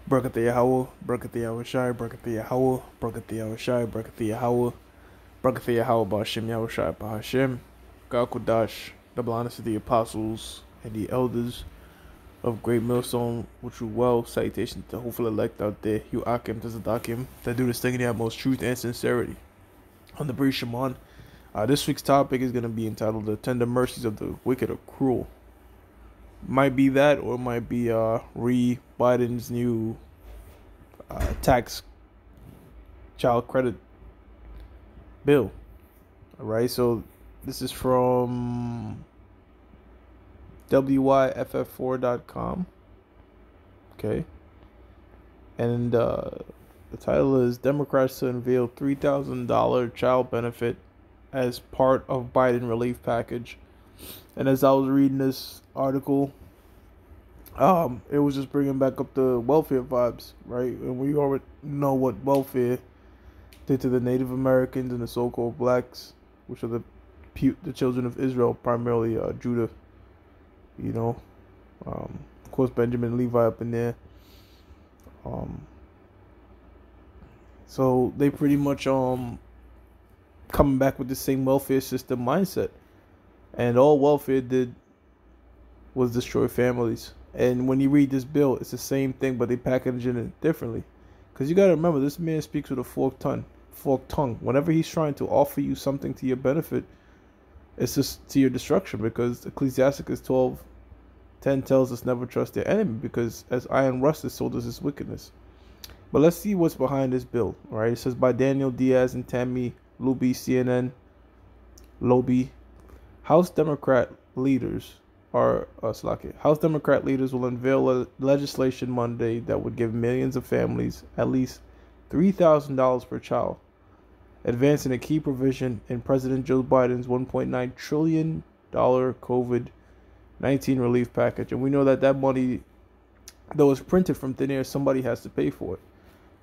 Brakatha Yahweh, Brakatha Yahweh Shai, Brakatha Yahweh, Brakatha Yahweh Shai, Brakatha Yahweh, Brakatha Yahweh Ba'Hashem Yahweh Shai Ba'Hashem, God Kodash, double honors to the apostles and the elders of Great Millstone, which you well, salutations to hopeful elect out there, you Akim to Zadakim, that do this thing in the utmost truth and sincerity. On the Bri Shimon, this week's topic is going to be entitled The Tender Mercies of the Wicked or Cruel. Might be that, or it might be Biden's new tax child credit bill. All right, so this is from wyff4.com. Okay, and the title is Democrats to unveil $3,000 child benefit as part of Biden relief package. And as I was reading this article, it was just bringing back up the welfare vibes, right? And we already know what welfare did to the Native Americans and the so-called blacks, which are the children of Israel, primarily Judah. You know, of course Benjamin and Levi up in there. So they pretty much coming back with the same welfare system mindset. And all welfare did was destroy families. And when you read this bill, it's the same thing, but they package it differently. Because you got to remember, this man speaks with a forked tongue. Whenever he's trying to offer you something to your benefit, it's just to your destruction. Because Ecclesiasticus 12:10 tells us never trust their enemy, because as iron rusteth, so does his wickedness. But let's see what's behind this bill. All right, it says by Daniel Diaz and Tammy Luby, CNN, Loby. House Democrat leaders will unveil legislation Monday that would give millions of families at least $3,000 per child, advancing a key provision in President Joe Biden's $1.9 trillion COVID-19 relief package. And we know that money, though it's printed from thin air, somebody has to pay for it.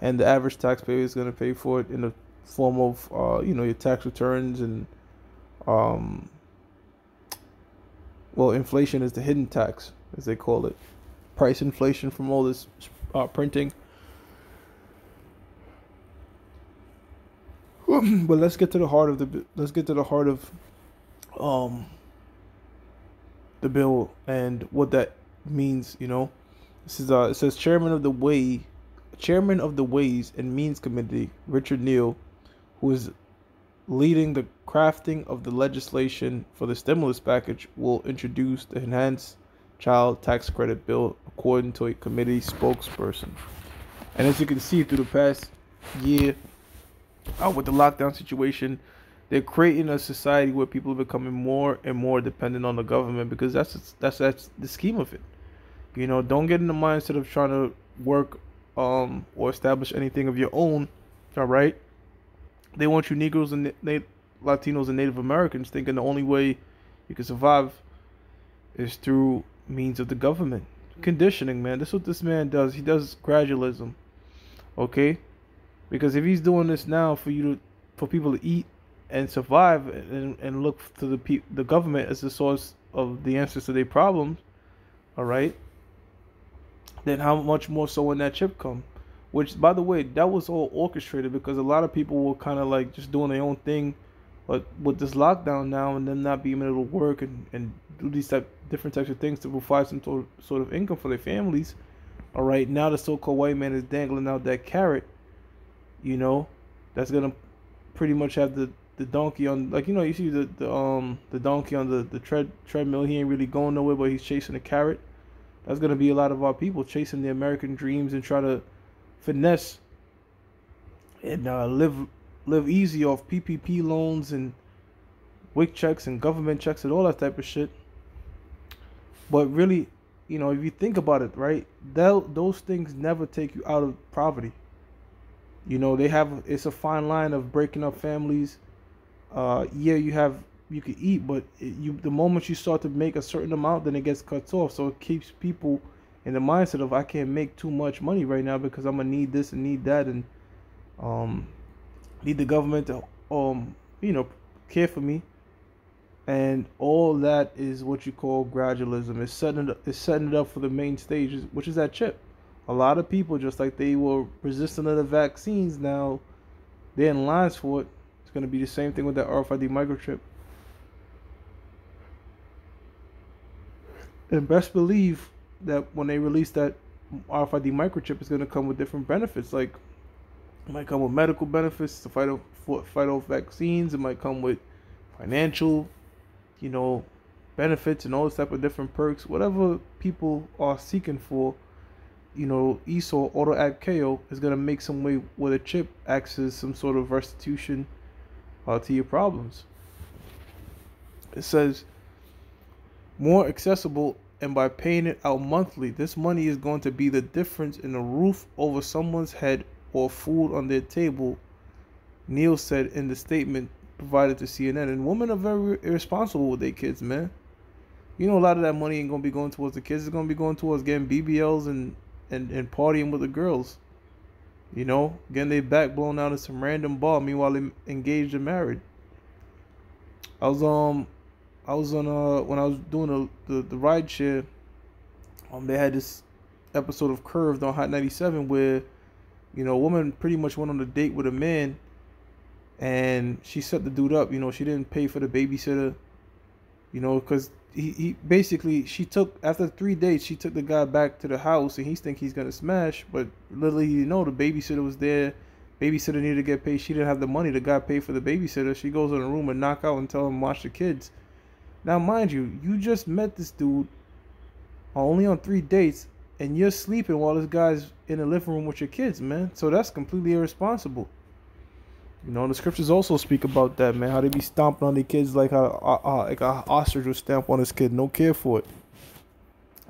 And the average taxpayer is going to pay for it in the form of, your tax returns and, inflation is the hidden tax, as they call it. Price inflation from all this printing. But let's get to the heart of the bill and what that means. You know, this is it says Chairman of the Ways and Means Committee, Richard Neal, who is leading the crafting of the legislation for the stimulus package, will introduce the enhanced child tax credit bill, according to a committee spokesperson. And as you can see through the past year, with the lockdown situation, they're creating a society where people are becoming more and more dependent on the government, because that's the scheme of it. You know, don't get in the mindset of trying to work or establish anything of your own. All right. They want you Negroes and Latinos and Native Americans thinking the only way you can survive is through means of the government. Conditioning, man. That's what this man does. He does gradualism. Okay? Because if he's doing this now for people to eat and survive and look to the government as the source of the answers to their problems, all right, then how much more so when that chip comes? Which, by the way, that was all orchestrated because a lot of people were kind of like just doing their own thing. But with this lockdown now and them not being able to work and do these different types of things to provide some sort of income for their families, all right, now the so-called white man is dangling out that carrot, you know, that's going to pretty much have the donkey on, like, you know, you see the donkey on the treadmill. He ain't really going nowhere, but he's chasing a carrot. That's going to be a lot of our people chasing the American dreams and trying to finesse and live easy off PPP loans and WIC checks and government checks and all that type of shit. But really, you know, if you think about it, right, those things never take you out of poverty. You know, it's a fine line of breaking up families. You can eat, but the moment you start to make a certain amount, then it gets cut off. So it keeps people in the mindset of, I can't make too much money right now because I'm gonna need this and need that, and need the government to care for me. And all that is what you call gradualism. It's setting it up for the main stage, which is that chip. A lot of people, just like they were resistant of the vaccines, now they're in lines for it. It's going to be the same thing with that RFID microchip. And best believe that when they release that RFID microchip, it's going to come with different benefits. Like, it might come with medical benefits to fight off vaccines. It might come with financial, you know, benefits and all this type of different perks. Whatever people are seeking for, you know, Esau Auto App KO is gonna make some way where the chip acts as some sort of restitution to your problems. It says more accessible, and by paying it out monthly, this money is going to be the difference in a roof over someone's head or food on their table, Neil said in the statement provided to CNN. And women are very irresponsible with their kids, man. You know, a lot of that money ain't gonna be going towards the kids. It's gonna be going towards getting BBLs and partying with the girls. You know, getting their back blown out in some random bar. Meanwhile, they engaged and married. I was on when I was doing the ride share. They had this episode of Curved on Hot 97 where, you know, a woman pretty much went on a date with a man, and she set the dude up. You know, she didn't pay for the babysitter. You know, because he basically, she took, after 3 dates, she took the guy back to the house, and he's gonna smash, but literally, you know, the babysitter was there. Babysitter needed to get paid. She didn't have the money. The guy paid for the babysitter. She goes in the room and knock out and tell him watch the kids. Now, mind you, you just met this dude only on 3 dates, and you're sleeping while this guy's in the living room with your kids, man. So that's completely irresponsible. You know, the scriptures also speak about that, man. How they be stomping on their kids like a ostrich would stamp on his kid. No care for it.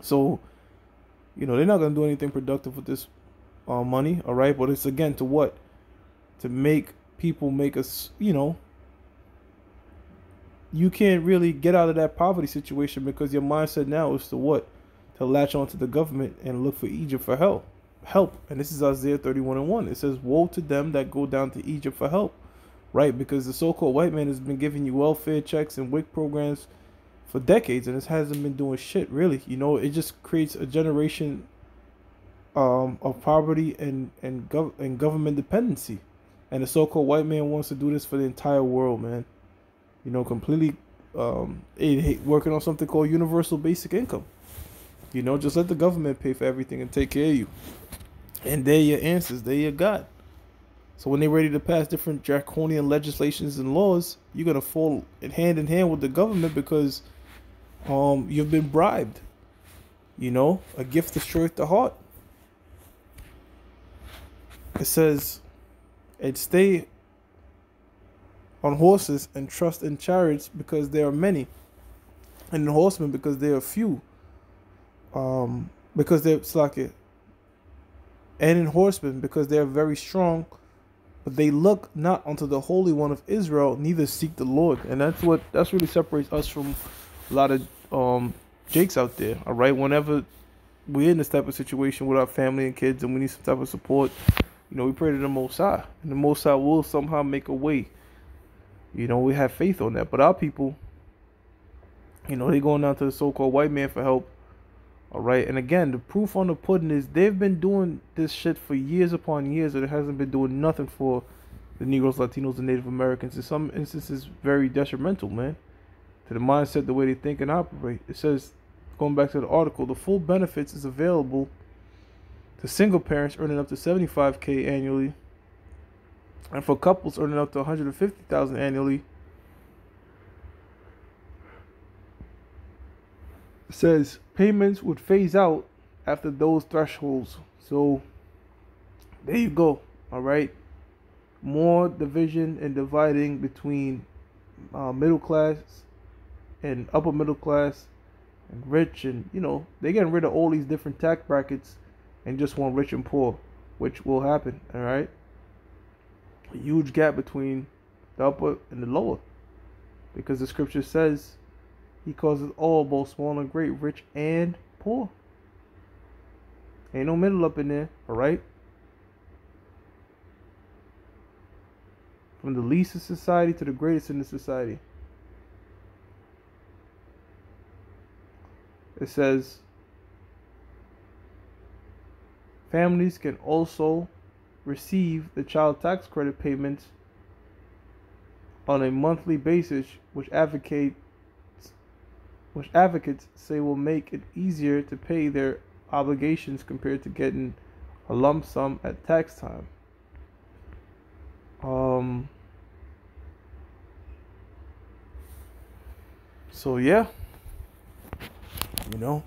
So, you know, they're not gonna do anything productive with this money, all right? But it's again to what? To make people make us, you know. You can't really get out of that poverty situation because your mindset now is to what? To latch onto the government and look for Egypt for help. And this is Isaiah 31:1. It says, woe to them that go down to Egypt for help. Right? Because the so-called white man has been giving you welfare checks and WIC programs for decades, and it hasn't been doing shit, really. You know, it just creates a generation of poverty and government dependency. And the so-called white man wants to do this for the entire world, man. You know, completely working on something called universal basic income. You know, just let the government pay for everything and take care of you. And they're your answers. They're your God. So when they're ready to pass different draconian legislations and laws, you're going to fall in hand with the government because you've been bribed. You know, a gift destroyeth the heart. It says, and stay on horses and trust in chariots because there are many, and in horsemen because there are few. Because they're slacking, and in horsemen because they are very strong, but they look not unto the Holy One of Israel, neither seek the Lord. And that's really separates us from a lot of jakes out there. All right, whenever we're in this type of situation with our family and kids, and we need some type of support, you know, we pray to the Most High, and the Most High will somehow make a way. You know, we have faith on that. But our people, you know, they going down to the so-called white man for help. All right, and again, the proof on the pudding is they've been doing this shit for years upon years, and it hasn't been doing nothing for the Negroes, Latinos, and Native Americans. In some instances, very detrimental, man, to the mindset, the way they think and operate. It says, going back to the article, the full benefits is available to single parents earning up to $75K annually, and for couples earning up to $150,000 annually. It says payments would phase out after those thresholds. So there you go. All right, more division and dividing between middle class and upper middle class and rich, and you know, they're getting rid of all these different tax brackets and just want rich and poor, which will happen. All right, a huge gap between the upper and the lower, because the scripture says he causes all, both small and great, rich and poor. Ain't no middle up in there, all right? From the least in society to the greatest in the society. It says, Families can also receive the child tax credit payments on a monthly basis, which advocates say will make it easier to pay their obligations compared to getting a lump sum at tax time. So yeah, you know,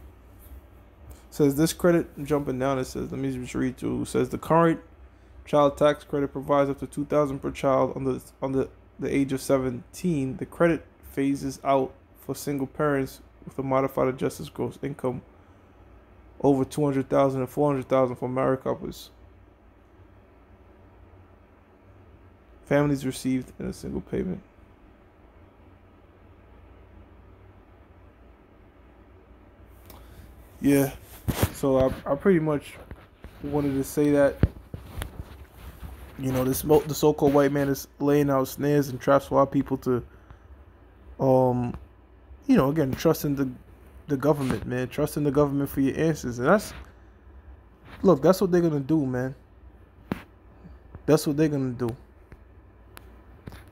says this credit. Jumping down, it says, let me just read through. It says the current child tax credit provides up to $2,000 per child on the age of 17. The credit phases out for single parents with a modified adjusted gross income over 200,000 and 400,000 for married couples. Families received in a single payment. Yeah, so I pretty much wanted to say that, the so-called white man is laying out snares and traps for our people to, again, trust in the government, man. Trust in the government for your answers, and that's what they're gonna do, man. That's what they're gonna do.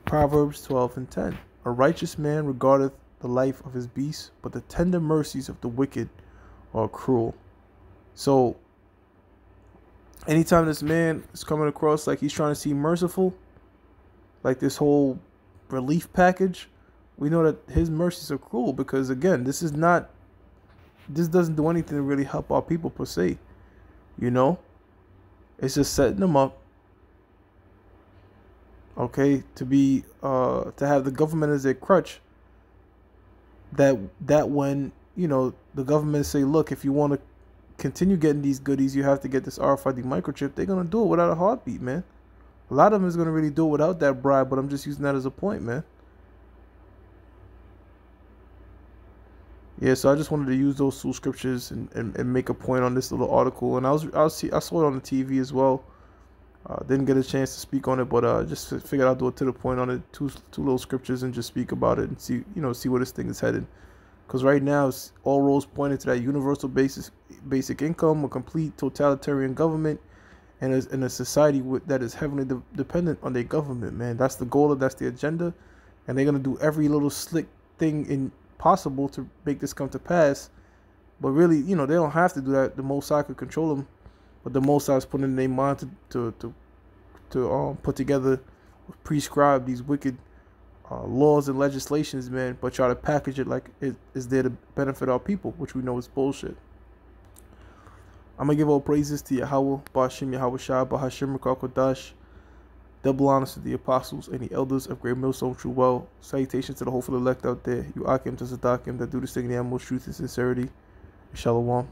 Proverbs 12:10. A righteous man regardeth the life of his beast, but the tender mercies of the wicked are cruel. So anytime this man is coming across like he's trying to seem merciful, like this whole relief package, we know that his mercies are cruel, because again, this doesn't do anything to really help our people per se. It's just setting them up, okay, to have the government as their crutch. That when the government say, look, if you want to continue getting these goodies, you have to get this RFID microchip. They're gonna do it without a heartbeat, man. A lot of them is gonna really do it without that bribe, but I'm just using that as a point, man. Yeah, so I just wanted to use those two scriptures and make a point on this little article, and I saw it on the TV as well. Didn't get a chance to speak on it, but just figured I'd do it to the point on it. Two little scriptures and just speak about it and see where this thing is headed. Because right now, all roads pointed to that universal basic income, a complete totalitarian government, and a society that is heavily dependent on their government, man. That's the goal, that's the agenda, and they're gonna do every little slick thing possible to make this come to pass. But really, they don't have to do that. The Most High could control them, but the Most High is putting in their mind to put together, prescribe these wicked laws and legislations, man, but try to package it like it is there to benefit our people, which we know is bullshit. I'm gonna give all praises to Yahweh, Ba'ashim Yahweh Shah, Bahashim Kodash. Double honors to the apostles and the elders of Great Millstone True Well. Salutations to the hopeful elect out there. You Akim to Sadakim that do this thing in the utmost truth and sincerity. Shalom.